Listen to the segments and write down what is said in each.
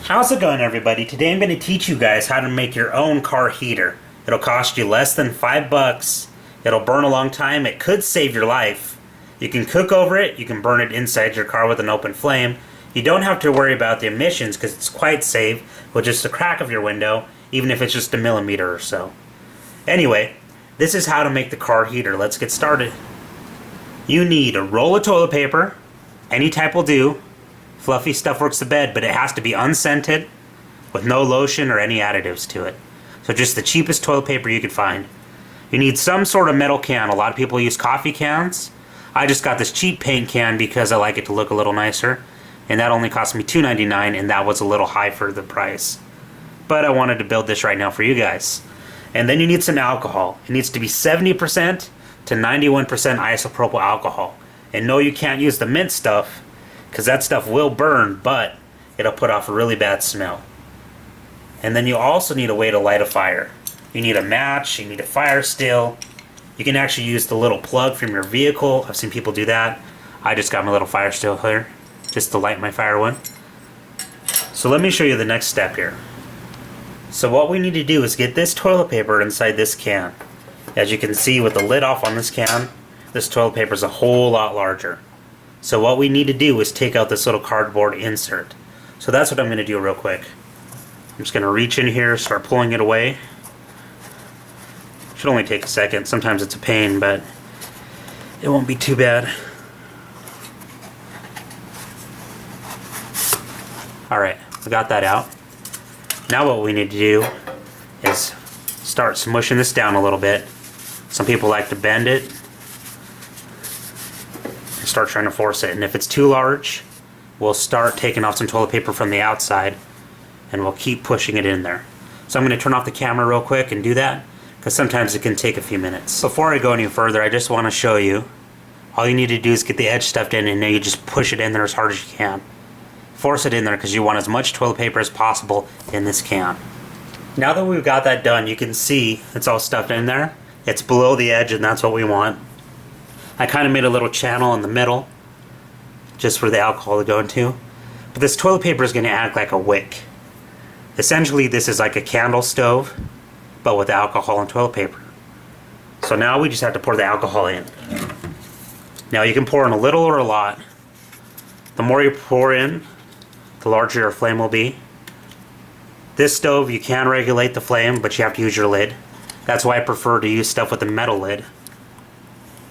How's it going, everybody? Today I'm going to teach you guys how to make your own car heater. It'll cost you less than $5. It'll burn a long time. It could save your life. You can cook over it. You can burn it inside your car with an open flame. You don't have to worry about the emissions because it's quite safe with just the crack of your window, even if it's just a millimeter or so. Anyway, this is how to make the car heater. Let's get started. You need a roll of toilet paper. Any type will do. Fluffy stuff works the best, but it has to be unscented with no lotion or any additives to it. So just the cheapest toilet paper you could find. You need some sort of metal can. A lot of people use coffee cans. I just got this cheap paint can because I like it to look a little nicer. And that only cost me $2.99, and that was a little high for the price. But I wanted to build this right now for you guys. And then you need some alcohol. It needs to be 70% to 91% isopropyl alcohol. And no, you can't use the mint stuff, because that stuff will burn, but it'll put off a really bad smell. And then you also need a way to light a fire. You need a match, you need a fire still. You can actually use the little plug from your vehicle. I've seen people do that. I just got my little fire still here, just to light my firewood. So let me show you the next step here. So what we need to do is get this toilet paper inside this can. As you can see with the lid off on this can, this toilet paper is a whole lot larger. So what we need to do is take out this little cardboard insert. So that's what I'm going to do real quick. I'm just going to reach in here, start pulling it away. Should only take a second. Sometimes it's a pain, but it won't be too bad. Alright, we got that out. Now what we need to do is start smushing this down a little bit. Some people like to bend it and start trying to force it. And if it's too large, we'll start taking off some toilet paper from the outside and we'll keep pushing it in there. So I'm going to turn off the camera real quick and do that, because sometimes it can take a few minutes. Before I go any further, I just want to show you, all you need to do is get the edge stuffed in, and then you just push it in there as hard as you can. Force it in there because you want as much toilet paper as possible in this can. Now that we've got that done, you can see it's all stuffed in there. It's below the edge, and that's what we want. I kind of made a little channel in the middle just for the alcohol to go into. But this toilet paper is going to act like a wick. Essentially, this is like a candle stove, but with alcohol and toilet paper. So now we just have to pour the alcohol in. Now you can pour in a little or a lot. The more you pour in, the larger your flame will be. This stove, you can regulate the flame, but you have to use your lid. That's why I prefer to use stuff with a metal lid.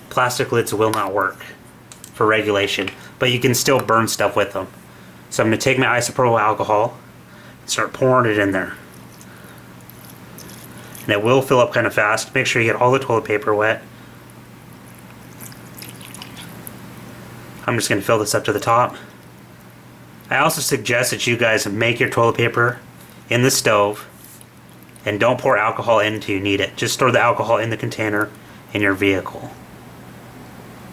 Plastic lids will not work for regulation, but you can still burn stuff with them. So I'm going to take my isopropyl alcohol and start pouring it in there. And it will fill up kind of fast. Make sure you get all the toilet paper wet. I'm just going to fill this up to the top. I also suggest that you guys make your toilet paper in the stove and don't pour alcohol in until you need it. Just store the alcohol in the container in your vehicle.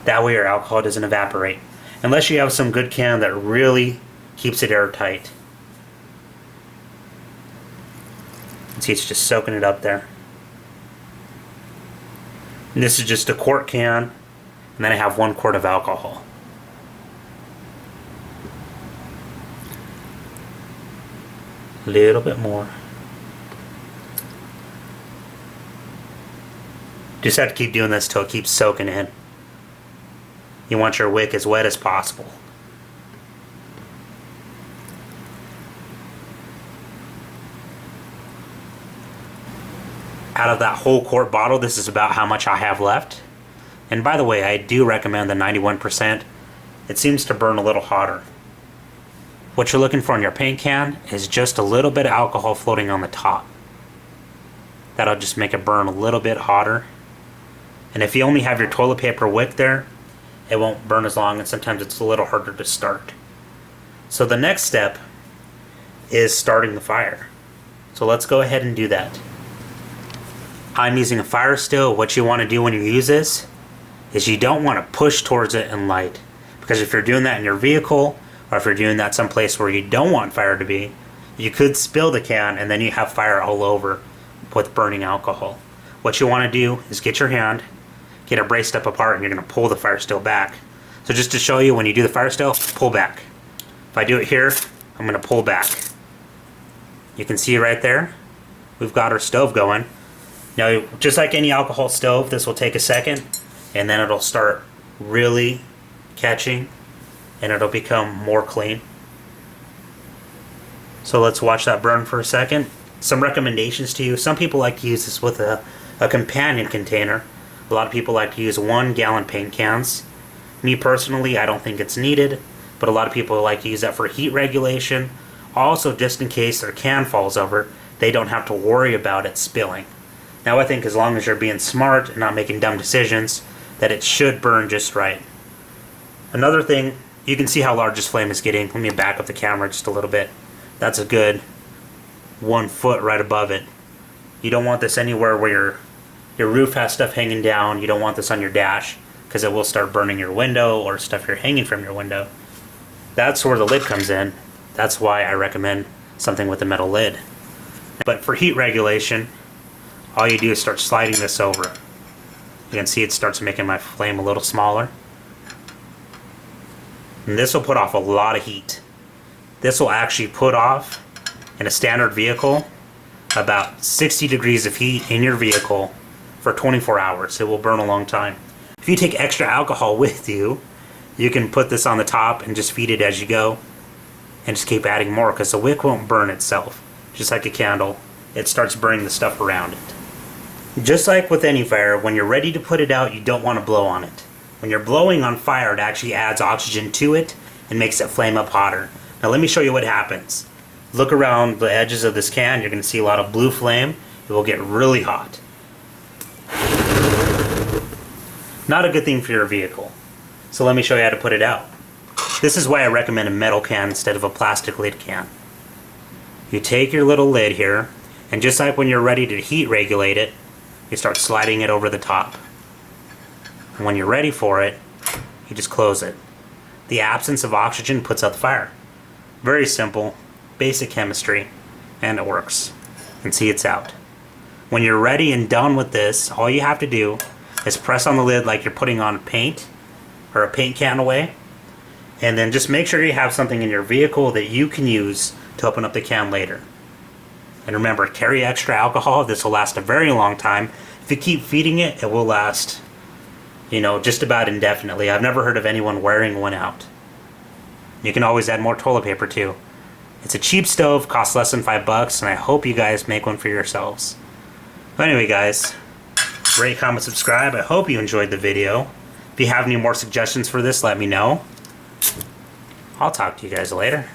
That way your alcohol doesn't evaporate. Unless you have some good can that really keeps it airtight. See, it's just soaking it up there. And this is just a quart can, and then I have 1 quart of alcohol. A little bit more. Just have to keep doing this till it keeps soaking in. You want your wick as wet as possible. Out of that whole quart bottle, this is about how much I have left. And by the way, I do recommend the 91%. It seems to burn a little hotter. What you're looking for in your paint can is just a little bit of alcohol floating on the top. That'll just make it burn a little bit hotter. And if you only have your toilet paper wick there, it won't burn as long, and sometimes it's a little harder to start. So the next step is starting the fire. So let's go ahead and do that. I'm using a fire still. What you want to do when you use this is you don't want to push towards it and light. Because if you're doing that in your vehicle, or if you're doing that someplace where you don't want fire to be, you could spill the can and then you have fire all over with burning alcohol. What you want to do is get your hand, get it braced up apart, and you're going to pull the fire still back. So just to show you, when you do the fire still, pull back. If I do it here, I'm going to pull back. You can see right there, we've got our stove going. Now, just like any alcohol stove, this will take a second, and then it'll start really catching, and it'll become more clean. So let's watch that burn for a second. Some recommendations to you. Some people like to use this with a companion container. A lot of people like to use 1-gallon paint cans. Me personally, I don't think it's needed, but a lot of people like to use that for heat regulation. Also, just in case their can falls over, they don't have to worry about it spilling. Now, I think as long as you're being smart and not making dumb decisions, that it should burn just right. Another thing, you can see how large this flame is getting. Let me back up the camera just a little bit. That's a good 1 foot right above it. You don't want this anywhere where your roof has stuff hanging down. You don't want this on your dash, because it will start burning your window or stuff you're hanging from your window. That's where the lid comes in. That's why I recommend something with a metal lid. But for heat regulation, all you do is start sliding this over. You can see it starts making my flame a little smaller. And this will put off a lot of heat. This will actually put off, in a standard vehicle, about 60 degrees of heat in your vehicle for 24 hours. It will burn a long time. If you take extra alcohol with you, you can put this on the top and just feed it as you go, and just keep adding more, because the wick won't burn itself. Just like a candle, it starts burning the stuff around it. Just like with any fire, when you're ready to put it out, you don't want to blow on it. When you're blowing on fire, it actually adds oxygen to it and makes it flame up hotter. Now let me show you what happens. Look around the edges of this can, you're going to see a lot of blue flame. It will get really hot. Not a good thing for your vehicle. So let me show you how to put it out. This is why I recommend a metal can instead of a plastic lid can. You take your little lid here, and just like when you're ready to heat regulate it, you start sliding it over the top. And when you're ready for it, you just close it. The absence of oxygen puts out the fire. Very simple, basic chemistry, and it works. And see, it's out. When you're ready and done with this, all you have to do is press on the lid like you're putting on paint or a paint can away, and then just make sure you have something in your vehicle that you can use to open up the can later. And remember, carry extra alcohol. This will last a very long time. If you keep feeding it, it will last, just about indefinitely. I've never heard of anyone wearing one out. You can always add more toilet paper too. It's a cheap stove, costs less than $5, and I hope you guys make one for yourselves. But anyway, guys, rate, comment, subscribe. I hope you enjoyed the video. If you have any more suggestions for this, let me know. I'll talk to you guys later.